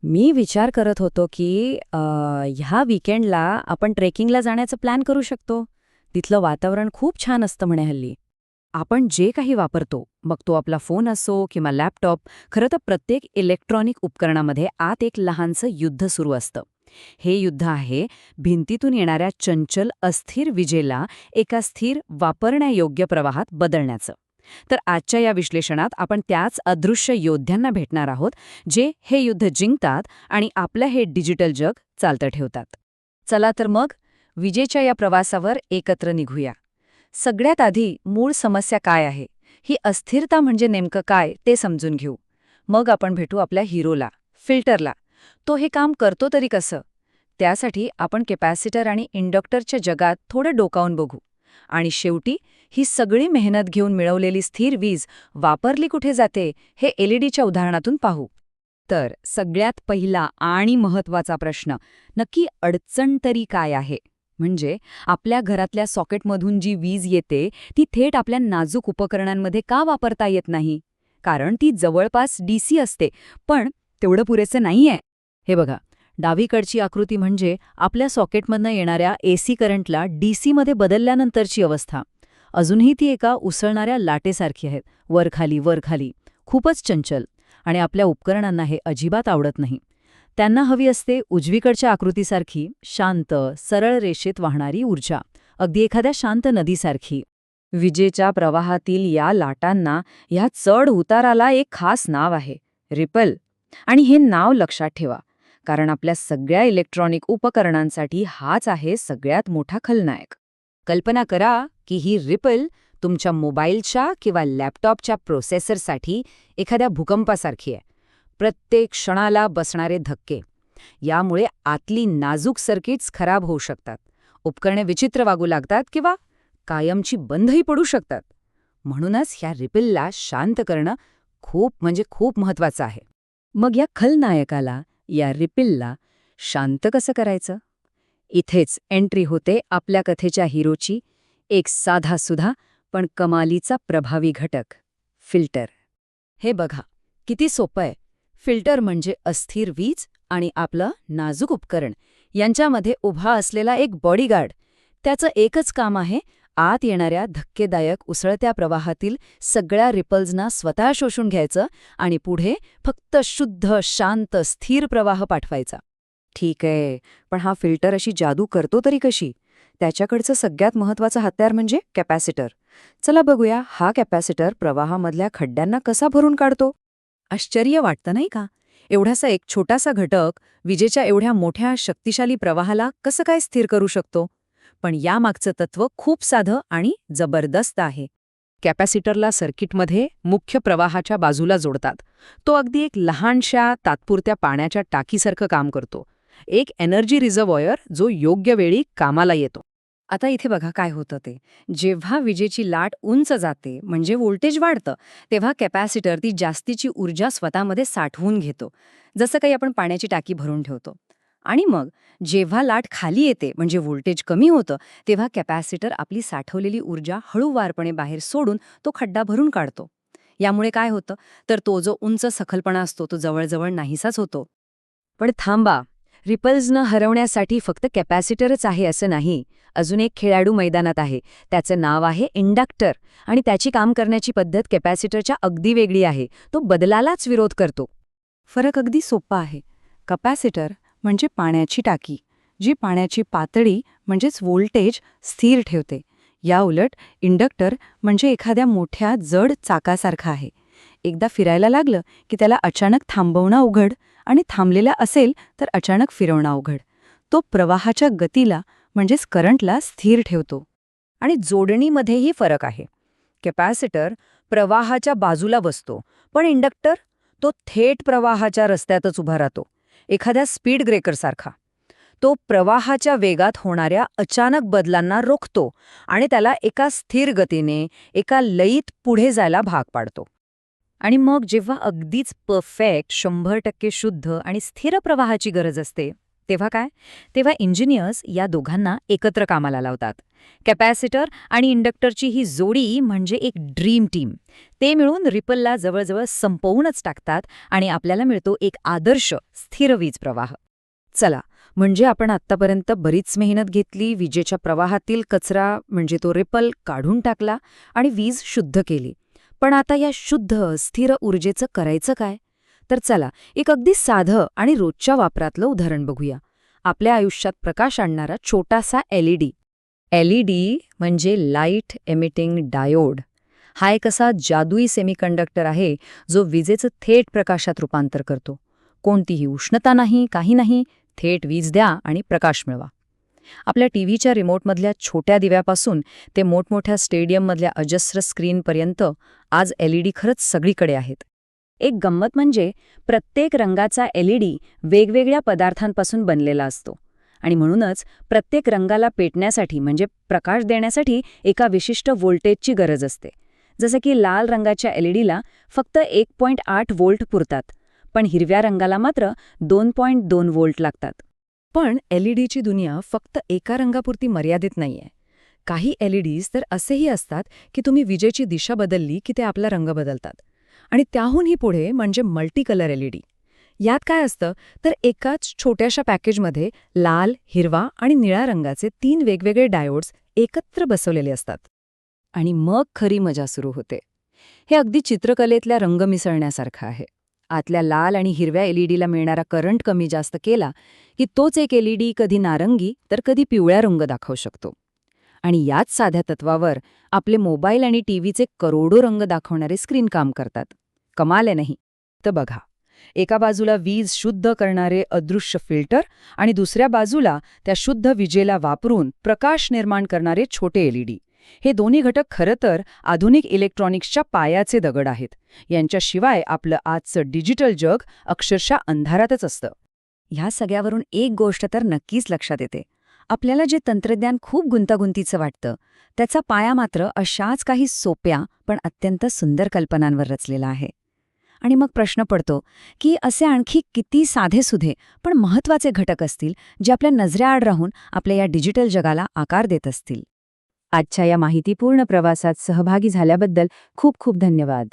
मी विचार करत होतो की ह्या वीकेंडला आपण ट्रेकिंगला जाण्याचं प्लॅन करू शकतो. तिथलं वातावरण खूप छान असतं म्हणे हल्ली. आपण जे काही वापरतो, मग तो आपला फोन असो किंवा लॅपटॉप, खरं तर प्रत्येक इलेक्ट्रॉनिक उपकरणामध्ये आत एक लहानसं युद्ध सुरू असतं. हे युद्ध आहे भिंतीतून येणाऱ्या चंचल अस्थिर विजेला एका स्थिर वापरण्यायोग्य प्रवाहात बदलण्याचं. तर आजच्या या विश्लेषणात आपण त्याच अदृश्य योद्ध्यांना भेटणार आहोत, जे हे युद्ध जिंकतात आणि आपलं हे डिजिटल जग चालतं ठेवतात. चला तर मग विजेच्या या प्रवासावर एकत्र निघूया. सगळ्यात आधी मूळ समस्या काय आहे, ही अस्थिरता म्हणजे नेमकं काय ते समजून घेऊ. मग आपण भेटू आपल्या हिरोला, फिल्टरला. तो हे काम करतो तरी कसं? त्यासाठी आपण कॅपॅसिटर आणि इंडक्टरच्या जगात थोडं डोकावून बघू. आणि शेवटी ही सगळी मेहनत घेऊन मिळवलेली स्थिर वीज वापरली कुठे जाते हे एलईडीच्या उदाहरणातून पाहू. तर सगळ्यात पहिला आणि महत्त्वाचा प्रश्न, नक्की अडचण तरी काय आहे? म्हणजे आपल्या घरातल्या सॉकेटमधून जी वीज येते ती थेट आपल्या नाजूक उपकरणांमध्ये का वापरता येत नाही? कारण ती जवळपास डीसी असते, पण तेवढं पुरेसं नाहीये. हे बघा, डावीकडची आकृती म्हणजे आपल्या सॉकेटमधनं येणाऱ्या एसी करंटला डीसीमध्ये बदलल्यानंतरची अवस्था. अजूनही ती एका उसळणाऱ्या लाटेसारखी आहेत, वरखाली वरखाली, खूपच चंचल. आणि आपल्या उपकरणांना हे अजिबात आवडत नाही. त्यांना हवी असते उजवीकडच्या आकृतीसारखी शांत, सरळ रेषेत वाहणारी ऊर्जा, अगदी एखाद्या शांत नदीसारखी. विजेच्या प्रवाहातील या लाटांना, ह्या चढ उताराला एक खास नाव आहे, रिपल. आणि हे नाव लक्षात ठेवा, कारण आपल्या सगळ्या इलेक्ट्रॉनिक उपकरणांसाठी हाच आहे सगळ्यात मोठा खलनायक. कल्पना करा की ही रिपल तुमच्या मोबाईलच्या किंवा लॅपटॉपच्या प्रोसेसरसाठी एखाद्या भूकंपासारखी आहे. प्रत्येक क्षणाला बसणारे धक्के. यामुळे आतली नाजूक सर्किट्स खराब होऊ शकतात, उपकरणे विचित्र वागू लागतात किंवा कायमची बंदही पडू शकतात. म्हणूनच ह्या रिपलला शांत करणं खूप म्हणजे खूप महत्वाचं आहे. मग या खलनायकाला, या रिपलला शांत कसं करायचं? इथेच एंट्री होते आपल्या कथेच्या हिरोची, एक साधासुधा पण कमालीचा प्रभावी घटक, फिल्टर. हे बघा, किती सोपं आहे. फिल्टर म्हणजे अस्थिर वीज आणि आपलं नाजूक उपकरण यांच्यामध्ये उभा असलेला एक बॉडीगार्ड. त्याचं एकच काम आहे, आत येणाऱ्या धक्केदायक उसळत्या प्रवाहातील सगळ्या रिपल्सना स्वतः शोषून घ्यायचं आणि पुढे फक्त शुद्ध, शांत, स्थिर प्रवाह पाठवायचा. ठीक आहे, पण हा फिल्टर अशी जादू करतो तरी कशी? त्याच्याकडचं सगळ्यात महत्त्वाचं हत्यार म्हणजे कॅपॅसिटर. चला बघूया, हा कॅपॅसिटर प्रवाहामधल्या खड्ड्यांना कसा भरून काढतो. आश्चर्य वाटतं नाही का? एवढासा एक छोटासा घटक विजेच्या एवढ्या मोठ्या शक्तिशाली प्रवाहाला कसं काय स्थिर करू शकतो? पण यामागचं तत्त्व खूप साधं आणि जबरदस्त आहे. कॅपॅसिटरला सर्किटमध्ये मुख्य प्रवाहाच्या बाजूला जोडतात. तो अगदी एक लहानशा तात्पुरत्या पाण्याच्या टाकीसारखं काम करतो, एक एनर्जी रिझर्व्हॉयर जो योग्य वेळी कामाला येतो. आता इथे बघा काय होतं ते. जेव्हा विजेची लाट उंच जाते म्हणजे व्होल्टेज वाढतं, तेव्हा कॅपॅसिटर ती जास्तीची ऊर्जा स्वतःमध्ये साठवून घेतो, जसं काही आपण पाण्याची टाकी भरून ठेवतो. आणि मग जेव्हा लाट खाली येते म्हणजे व्होल्टेज कमी होतं, तेव्हा कॅपॅसिटर आपली साठवलेली ऊर्जा हळूवारपणे बाहेर सोडून तो खड्डा भरून काढतो. यामुळे काय होतं, तर तो जो उंच सखलपणा असतो तो जवळजवळ नाहीसाच होतो. पण थांबा, रिपल्सनं हरवण्यासाठी फक्त कॅपॅसिटरच आहे असं नाही. अजून एक खेळाडू मैदानात आहे. त्याचं नाव आहे इंडक्टर. आणि त्याची काम करण्याची पद्धत कॅपॅसिटरच्या अगदी वेगळी आहे. तो बदलालाच विरोध करतो. फरक अगदी सोपा आहे. कॅपॅसिटर म्हणजे पाण्याची टाकी, जी पाण्याची पातळी म्हणजेच व्होल्टेज स्थिर ठेवते. याउलट इंडक्टर म्हणजे एखाद्या मोठ्या जड चाकासारखा आहे. एकदा फिरायला लागलं की त्याला अचानक थांबवणं अवघड, आणि थांबलेला असेल तर अचानक फिरवणं अवघड. तो प्रवाहाच्या गतीला म्हणजेच करंटला स्थिर ठेवतो. आणि जोडणीमध्येही फरक आहे. कॅपॅसिटर प्रवाहाच्या बाजूला बसतो, पण इंडक्टर तो थेट प्रवाहाच्या रस्त्यातच उभा राहतो, एखाद्या स्पीड ब्रेकरसारखा. तो प्रवाहाच्या वेगात होणाऱ्या अचानक बदलांना रोखतो आणि त्याला एका स्थिर गतीने, एका लयीत पुढे जायला भाग पाडतो. आणि मग जेव्हा अगदीच परफेक्ट 100% शुद्ध आणि स्थिर प्रवाहाची गरज असते, तेव्हा काय? तेव्हा इंजिनियर्स या दोघांना एकत्र कामाला लावतात. कॅपॅसिटर आणि इंडक्टरची ही जोडी म्हणजे एक ड्रीम टीम. ते मिळून रिपलला जवळजवळ संपवूनच टाकतात आणि आपल्याला मिळतो एक आदर्श स्थिर वीज प्रवाह. चला, म्हणजे आपण आत्तापर्यंत बरीच मेहनत घेतली, विजेच्या प्रवाहातील कचरा म्हणजे तो रिपल काढून टाकला आणि वीज शुद्ध केली. पण आता या शुद्ध, स्थिर ऊर्जेचं करायचं काय? तर चला, एक अगदी साधं आणि रोजच्या वापरातलं उदाहरण बघूया. आपल्या आयुष्यात प्रकाश आणणारा छोटासा LED. LED म्हणजे लाईट एमिटिंग डायोड. हा एक असा जादुई सेमीकंडक्टर आहे जो विजेचं थेट प्रकाशात रूपांतर करतो. कोणतीही उष्णता नाही, काही नाही, थेट वीज द्या आणि प्रकाश मिळवा. आपल्या टीव्हीच्या रिमोटमधल्या छोट्या दिव्यापासून ते मोठमोठ्या स्टेडियममधल्या अजस्र स्क्रीनपर्यंत आज LED खरंच सगळीकडे आहेत. एक गंमत म्हणजे प्रत्येक रंगाचा LED वेगवेगळ्या पदार्थांपासून बनलेला असतो आणि म्हणूनच प्रत्येक रंगाला पेटण्यासाठी म्हणजे प्रकाश देण्यासाठी एका विशिष्ट व्होल्टेजची गरज असते. जसं की लाल रंगाच्या LEDला फक्त 1.8 व्होल्ट पुरतात, पण हिरव्या रंगाला मात्र 2.2 व्होल्ट लागतात. पण LEDची दुनिया फक्त एका रंगापुरती मर्यादित नाहीये. काही LEDs तर असेही असतात की तुम्ही विजेची दिशा बदलली की ते आपला रंग बदलतात. आणि त्याहूनही पुढे म्हणजे मल्टी कलर LED. यात काय असतं तर एकाच छोट्याशा पॅकेजमध्ये लाल, हिरवा आणि निळ्या रंगाचे 3 वेगवेगळे डायोड्स एकत्र बसवलेले असतात. आणि मग खरी मजा सुरू होते. हे अगदी चित्रकलेतल्या रंग मिसळण्यासारखं आहे. आतल्या लाल आणि हिरव्या LEDला मिळणारा करंट कमी जास्त केला की तोच एक LED कधी नारंगी तर कधी पिवळ्या रंग दाखवू शकतो. आणि याच साध्या तत्वावर आपले मोबाईल आणि टीव्हीचे करोडो रंग दाखवणारे स्क्रीन काम करतात. कमाल आहे नाही? तर बघा, एका बाजूला वीज शुद्ध करणारे अदृश्य फिल्टर आणि दुसऱ्या बाजूला त्या शुद्ध विजेला वापरून प्रकाश निर्माण करणारे छोटे LED. हे दोन्ही घटक खरं तर आधुनिक इलेक्ट्रॉनिक्सच्या पायाचे दगड आहेत. यांच्याशिवाय आपलं आजचं डिजिटल जग अक्षरशः अंधारातच असतं. ह्या सगळ्यावरून एक गोष्ट तर नक्कीच लक्षात येते. आपल्याला जे तंत्रज्ञान खूप गुंतागुंतीचं वाटतं, त्याचा पाया मात्र अशाच काही सोप्या पण अत्यंत सुंदर कल्पनांवर रचलेला आहे. आणि मग प्रश्न पडतो की असे आणखी किती साधेसुधे पण महत्त्वाचे घटक असतील जे आपल्या नजरेआड राहून आपल्या या डिजिटल जगाला आकार देत असतील. आजच्या या माहितीपूर्ण प्रवासात सहभागी झाल्याबद्दल खूप खूप धन्यवाद.